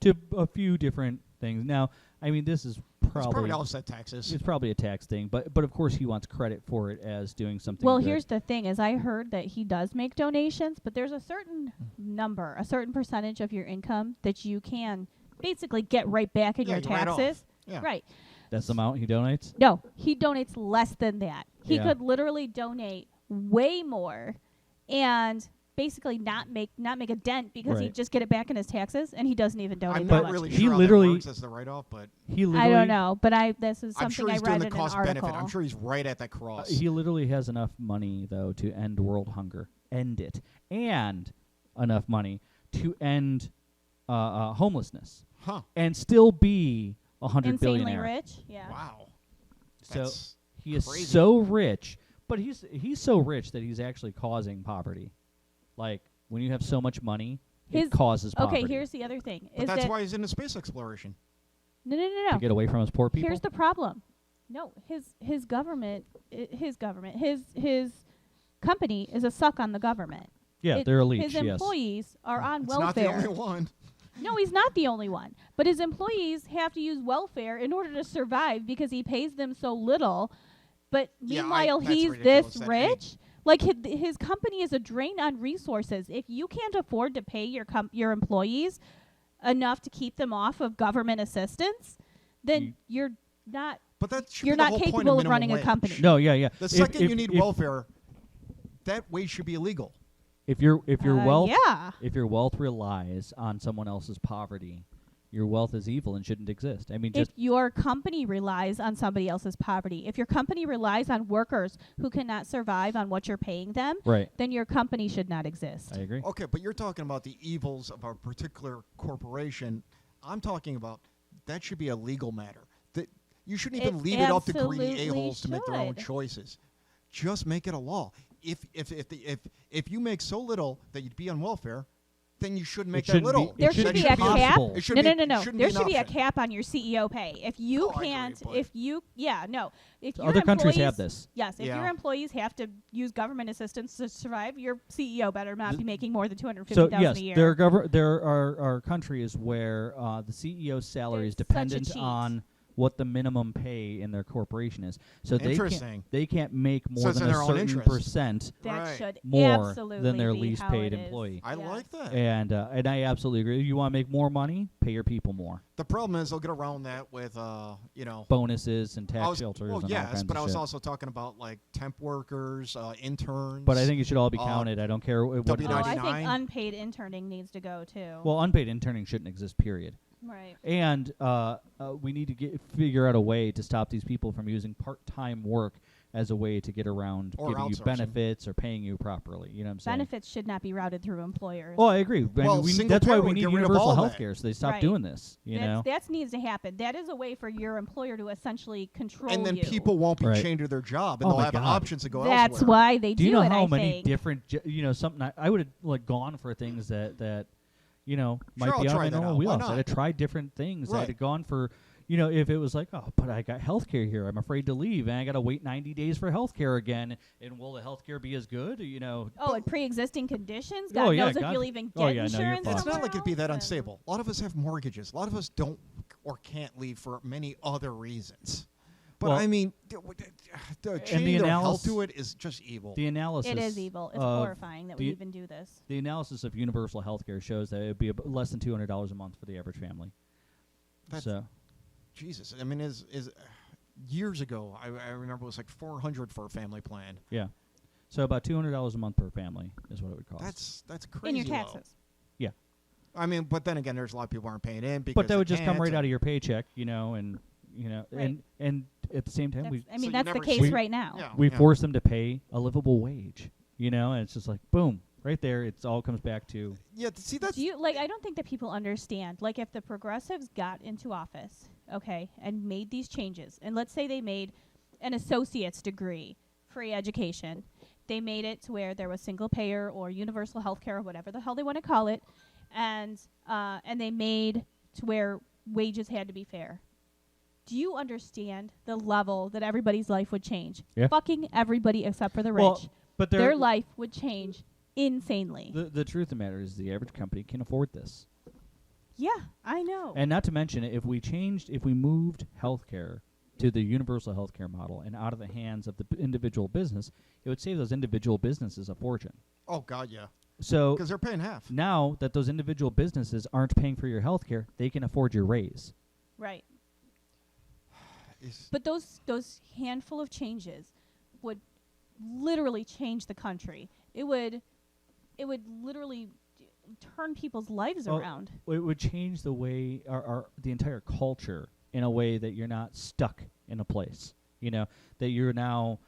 to a few different things. Now, I mean, this is It's probably probably offset taxes. it's probably a tax thing, but of course he wants credit for it as doing something Well, good. here's the thing: is I heard that he does make donations, but there's a certain number, a certain percentage of your income that you can basically get right back in Yeah, your you write off. taxes. Yeah. Right. That's the amount he donates? No, he donates less than that. He Yeah. could literally donate way more, and basically not make a dent because he'd Right. just get it back in his taxes, and he doesn't even donate I'm that not much. really He sure how literally- that works as the write-off, but He literally I don't know, but this is I'm something sure I he's doing read the in an cost article. benefit. I'm sure he's right at that cross. He literally has enough money, though, to end world hunger. End it. And enough money to end homelessness. Huh. And still be $100 Insanely billionaire. rich. Yeah. Wow. So That's he is crazy. so rich, but he's so rich that he's actually causing poverty. Like, when you have so much money, it causes poverty. Okay, here's the other thing. But is that's that why he's into space exploration. no. To get away from his poor people? Here's the problem. No, his government, his company is a suck on the government. Yeah, they're a leech, His yes. employees are on It's welfare. not the only one. No, he's not the only one. But his employees have to use welfare in order to survive because he pays them so little. But Yeah, meanwhile, that's he's ridiculous this that rich. Like his company is a drain on resources. If you can't afford to pay your employees enough to keep them off of government assistance, then you're not But that should you're be the not whole point capable of minimum running a wage. company. No, yeah. The If- second if- you need if- welfare, that wage should be illegal. If your wealth yeah. if your wealth relies on someone else's poverty, your wealth is evil and shouldn't exist. I mean, If just your company relies on somebody else's poverty, if your company relies on workers who cannot survive on what you're paying them, right. then your company should not exist. I agree. Okay, but you're talking about the evils of a particular corporation. I'm talking about that should be a legal matter. That you shouldn't even It leave it up to greedy absolutely a-holes to make their own should. choices. Just make it a law. If you make so little that you'd be on welfare, then you shouldn't make that shouldn't little. be- There It should shouldn't be be a cap. possible. It should No, be- no, no, it no. shouldn't There be an should be a option. cap on your CEO pay. If you Oh, I agree, can't, but- if your Other countries have employees- this. Yes, if your Yeah. employees have to use government assistance to survive, your CEO better not be making more than So $250,000 yes, a year. there are countries where the CEO's salary is It's such a dependent cheat. on what the minimum pay in their corporation is. So Interesting. they can't make So more it's than in a their own certain interest. percent That Right. should more absolutely than their be least how paid it is. employee. I Yes. like that. And I absolutely agree. You want to make more money, pay your people more. The problem is they'll get around that with, Bonuses and tax I was- shelters well, and all yes, kinds but of I was shit. also talking about like temp workers, interns. But I think it should all be uh, counted. I don't care what. W- Oh, I 99. think unpaid interning needs to go too. Well, unpaid interning shouldn't exist. Period. right. And we need to figure out a way to stop these people from using part-time work as a way to get around Or giving you outsourcing. benefits or paying you properly. You know what I'm saying? Benefits should not be routed through employers. Oh, I agree. I Well, mean, single that's why payer we would need get rid of universal all health that. care, so they stop Right. doing this. You know? That needs to happen. That is a way for your employer to essentially control and then you. people won't be Right. chained to their job, and Oh they'll my have God. options to go That's elsewhere. why they Do you know it, how I many think. different, something I would have like gone for things that might I'll be out of try my that normal out. Why wheelhouse. not? I'd have tried different things. I'd Right. have gone for, if it was like, oh, but I got health care here. I'm afraid to leave, and I got to wait 90 days for health care again. And will the health care be as good? Oh, and pre-existing conditions. Oh, God yeah, knows if God- you'll even get oh, yeah, no, you're insurance. fucked. It's not somewhere like it'd be that else, and- unstable. A lot of us have mortgages. A lot of us don't or can't leave for many other reasons. But Well, I mean, chaining their health analysis- to it is just evil. The analysis. It is evil. It's of horrifying that we the- even do this. The analysis of universal health care shows that it would be less than $200 a month for the average family. That's- So Jesus, I mean, is years ago I remember it was like $400 for a family plan. yeah, so about $200 a month per family is what it would cost. That's crazy. In your low. taxes. Yeah, I mean, but then again, there's a lot of people aren't paying in because but that they would just come can't, right out and- of your paycheck, and Right. and at the same time That's, we I mean, you that's the never case see- right now. Yeah, we yeah. force them to pay a livable wage, and it's just like boom, right there. It's all comes back to Yeah, see that's Do you I don't think that people understand. Like, if the progressives got into office, okay, and made these changes, and let's say they made an associate's degree, free education, they made it to where there was single payer or universal health care or whatever the hell they want to call it, and they made to where wages had to be fair. Do you understand the level that everybody's life would change? Yeah. Fucking everybody except for the rich. well, but Their life would change insanely. the truth of the matter is the average company can afford this. Yeah, I know. And not to mention, if we moved healthcare to the universal healthcare model and out of the hands of the individual business, it would save those individual businesses a fortune. oh god, yeah, So because they're paying half. now that those individual businesses aren't paying for your healthcare, they can afford your raise. Right. It's- But those handful of changes would literally change the country. It would literally turn people's lives Well, around. It would change the way the entire culture in a way that you're not stuck in a place. That you're now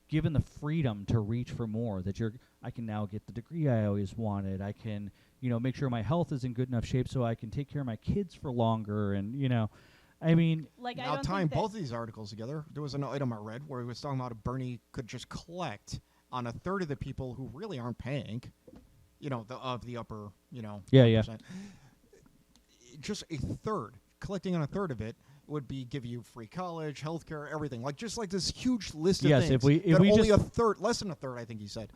given the freedom to reach for more. That I can now get the degree I always wanted. I can make sure my health is in good enough shape so I can take care of my kids for longer. And I mean, Like, I now don't tying think that both of these articles together, there was an item I read where he was talking about Bernie could just collect on a third of the people who really aren't paying, of the upper, Yeah. percent. Just a third, collecting on a third of it would give you free college, healthcare, everything. Like just like this huge list of Yes, things. if we that only just- a third, less than a third, I think he said,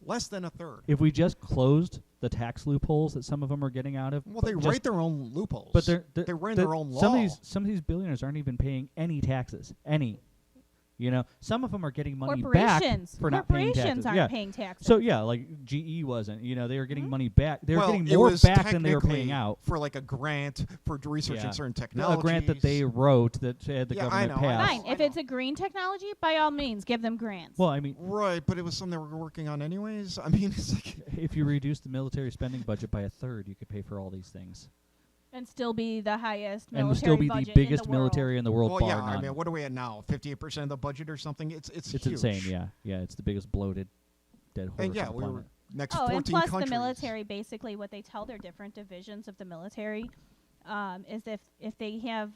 less than a third. if we just closed the tax loopholes that some of them are getting out of, Well, they just- write their own loopholes. but they write their own law. Some of these billionaires aren't even paying any taxes. Some of them are getting money back corporations for not paying corporations taxes. aren't yeah. paying taxes. So yeah, like GE wasn't. They were getting Mhm. money back. They were Well, getting it more was back than they were technically paying out. for like a grant for researching Yeah. certain A technologies. grant that they wrote that had the Yeah, I government know, I know. pass. Fine. If it's a green technology, by all means, give them grants. Well, I mean, Right, but it was something they were working on anyways. I mean, it's like if you reduce the military spending budget by a third, you could pay for all these things, and still be the highest and military still be the budget biggest in the world. military in the world. well, bar yeah. I none. mean, what are we at now? 58% of the budget or something? It's It's huge. insane. Yeah. It's the biggest bloated dead horse And yeah, on the we were planet. next Oh, 14 and plus countries. the military, basically what they tell their different divisions of the military is if they have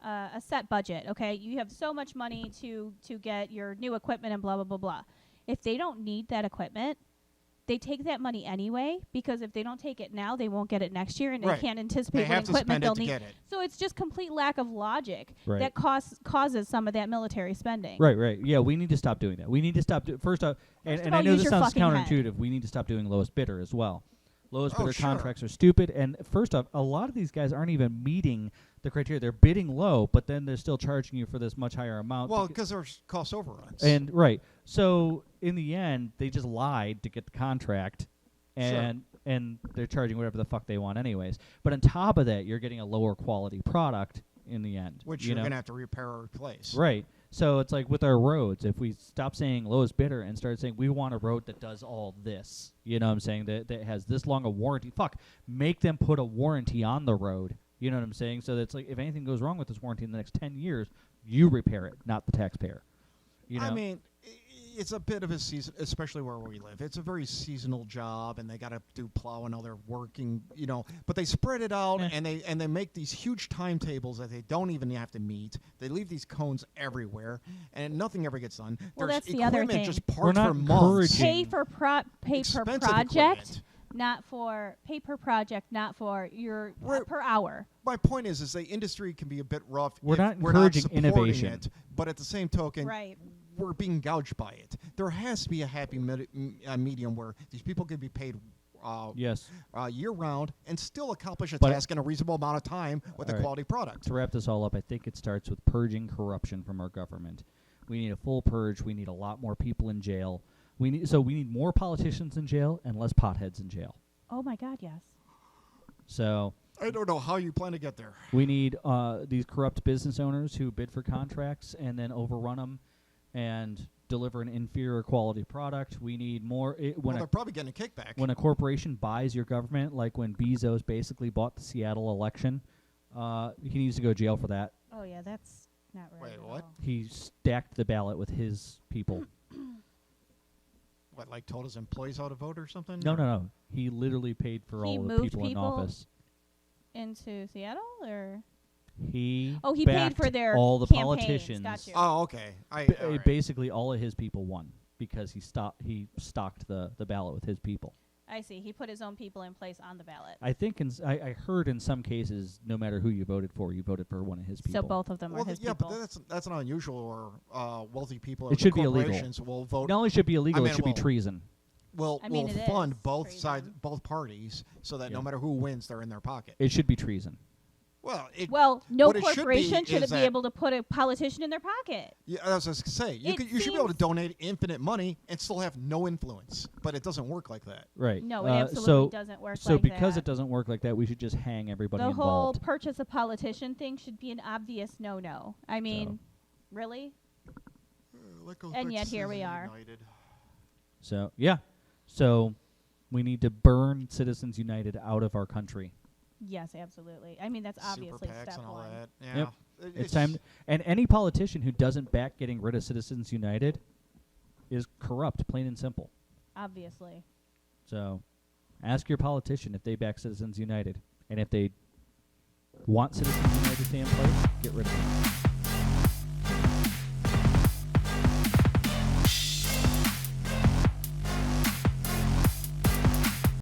a set budget, okay, you have so much money to get your new equipment and blah, blah, blah, blah. If they don't need that equipment, they take that money anyway, because if they don't take it now, they won't get it next year, and Right. they can't anticipate They what have to equipment spend they'll it to need. get it. So it's just complete lack of logic Right. that causes some of that military spending. Right. Yeah, we need to stop doing that. We need to stop. First off, and of I all, know use this your sounds fucking head. counterintuitive. We need to stop doing lowest bidder as well. Lowest Oh, bidder sure. contracts are stupid. And first off, a lot of these guys aren't even meeting the criteria. They're bidding low, but then they're still charging you for this much higher amount. Well, because there's cost overruns. And right. So in the end, they just lied to get the contract, and they're charging whatever the fuck they want anyways. But on top of that, you're getting a lower quality product in the end. which you you're know? going to have to repair or replace. Right. So it's like with our roads, if we stop saying lowest bidder and start saying we want a road that does all this, you know what I'm saying, that has this long a warranty, fuck, make them put a warranty on the road. You know what I'm saying? So that's like if anything goes wrong with this warranty in the next 10 years, you repair it, not the taxpayer. You know? I mean, it's a bit of a season, especially where we live. It's a very seasonal job, and they got to do plow and other working, you know. But they spread it out, and they make these huge timetables that they don't even have to meet. They leave these cones everywhere, and nothing ever gets done. Well, There's that's the other equipment thing. just We're parked not for months. encouraging- Pay per Expensive project, equipment. not for pay per project, not for your Right. per hour. My point is the industry can be a bit rough. We're if not we're encouraging supporting innovation. it, but at the same token, Right. we're being gouged by it. There has to be a happy medium where these people can be paid Yes. year round and still accomplish a But- task in a reasonable amount of time with a All right. quality product. To wrap this all up, I think it starts with purging corruption from our government. We need a full purge. We need a lot more people in jail. We need more politicians in jail and less potheads in jail. Oh my God, yes. So I don't know how you plan to get there. we need these corrupt business owners who bid for contracts and then overrun them and deliver an inferior quality product. We need more. Well, they're probably getting a kickback. When a corporation buys your government, like when Bezos basically bought the Seattle election, he needs to go to jail for that. Oh yeah, that's not right. Wait, at what? all. He stacked the ballot with his people. What, like told his employees how to vote or something? No. He literally paid for He all the moved people in people? office. Into Seattle or He he paid backed for their all the campaigns. politicians. Got you. Oh, okay. Ba- all right. Basically, all of his people won because he stocked the ballot with his people. I see. He put his own people in place on the ballot. I think I heard in some cases, no matter who you voted for one of his people. So both of them Well, are his yeah, people. but that's not unusual. Or wealthy people or It should be illegal. corporations will vote. Not only should it be illegal, I mean, it should be well, treason. I mean, will it fund is both treason. sides, both parties, so that Yeah. no matter who wins, they're in their pocket. It should be treason. Well, Well, no what it should be corporation should is be that- able to put a politician in their pocket. yeah, I was just gonna say you should be able to seems- donate infinite money and still have no influence, but it doesn't work like that. Right. No, it absolutely so, doesn't work So like because that. it doesn't work like that, we should just hang everybody The whole involved. purchase a politician thing should be an obvious no-no. I mean, really? And yet here we are. So yeah. So we need to burn Citizens United out of our country. Yes, absolutely. I mean, that's obviously Super PACs step and all one. that. Yeah. Yep. It's time. And any politician who doesn't back getting rid of Citizens United is corrupt, plain and simple. Obviously. So ask your politician if they back Citizens United. And if they want Citizens United to stay in place, get rid of it.